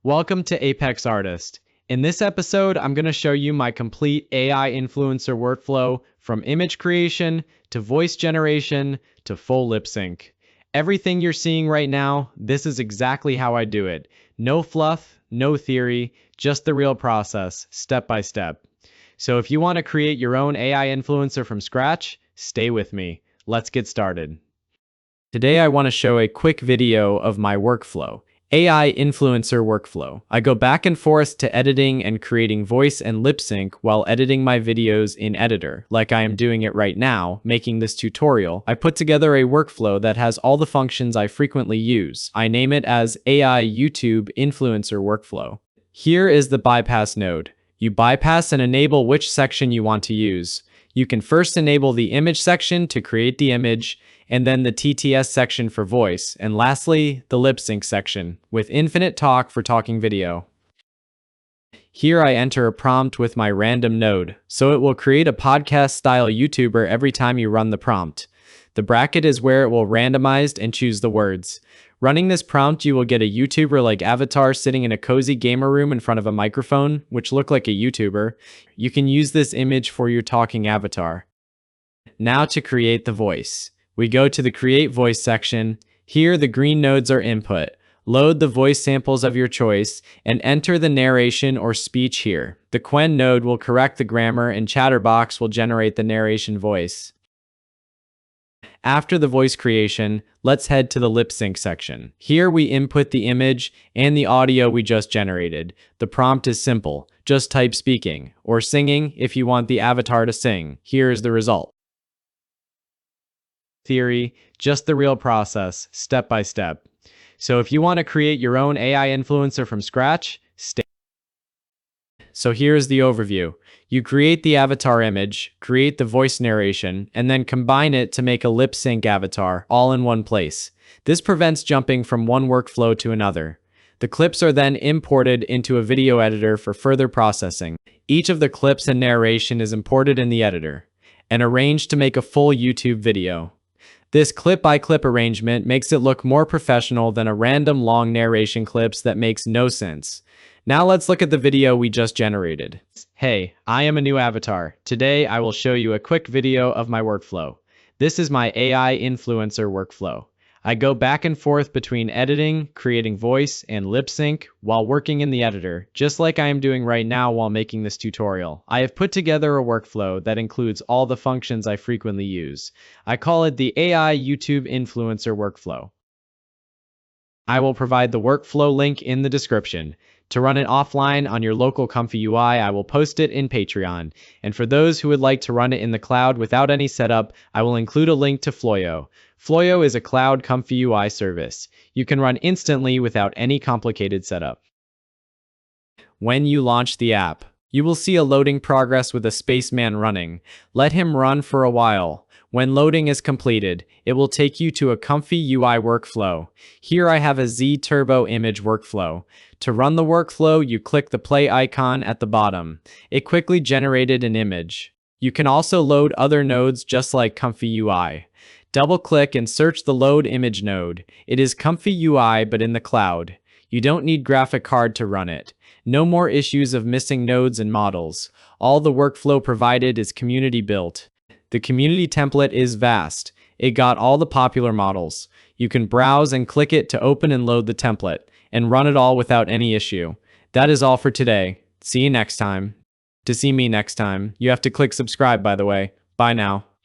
Welcome to Apex Artist. In this episode, I'm going to show you my complete AI influencer workflow from image creation to voice generation to full lip sync. Everything you're seeing right now, this is exactly how I do it. No fluff, no theory, just the real process, step by step. So if you want to create your own AI influencer from scratch, stay with me. Let's get started. Today I want to show a quick video of my workflow. AI influencer workflow. I go back and forth to editing and creating voice and lip sync while editing my videos in editor, like I am doing it right now, making this tutorial. I put together a workflow that has all the functions I frequently use. I name it as AI YouTube influencer workflow. Here is the bypass node. You bypass and enable which section you want to use. You can first enable the image section to create the image, and then the TTS section for voice, and lastly, the lip sync section, with infinite talk for talking video. Here I enter a prompt with my random node, so it will create a podcast-style YouTuber every time you run the prompt. The bracket is where it will randomize and choose the words. Running this prompt, you will get a YouTuber-like avatar sitting in a cozy gamer room in front of a microphone, which look like a YouTuber. You can use this image for your talking avatar. Now to create the voice. We go to the Create Voice section. Here, the green nodes are input. Load the voice samples of your choice and enter the narration or speech here. The Quen node will correct the grammar and Chatterbox will generate the narration voice. After the voice creation, let's head to the lip sync section. Here we input the image and the audio we just generated. The prompt is simple. Just type speaking or singing if you want the avatar to sing. Here is the result. Theory, just the real process, step by step. So if you want to create your own AI influencer from scratch, stay. So here's the overview. You create the avatar image, create the voice narration, and then combine it to make a lip sync avatar all in one place. This prevents jumping from one workflow to another. The clips are then imported into a video editor for further processing. Each of the clips and narration is imported in the editor and arranged to make a full YouTube video. This clip-by-clip arrangement makes it look more professional than a random long narration clips that makes no sense. Now let's look at the video we just generated. Hey, I am a new avatar. Today I will show you a quick video of my workflow. This is my AI influencer workflow. I go back and forth between editing, creating voice, and lip sync while working in the editor, just like I am doing right now while making this tutorial. I have put together a workflow that includes all the functions I frequently use. I call it the AI YouTube influencer workflow. I will provide the workflow link in the description. To run it offline on your local ComfyUI, I will post it in Patreon. And for those who would like to run it in the cloud without any setup, I will include a link to Floyo. Floyo is a cloud ComfyUI service. You can run instantly without any complicated setup. When you launch the app, you will see a loading progress with a spaceman running. Let him run for a while. When loading is completed, it will take you to a ComfyUI workflow. Here I have a Z Turbo image workflow. To run the workflow, you click the play icon at the bottom. It quickly generated an image. You can also load other nodes just like ComfyUI. Double-click and search the Load Image node. It is ComfyUI but in the cloud. You don't need graphic card to run it. No more issues of missing nodes and models. All the workflow provided is community built. The community template is vast. It got all the popular models. You can browse and click it to open and load the template, and run it all without any issue. That is all for today. See you next time. To see me next time, you have to click subscribe, by the way. Bye now.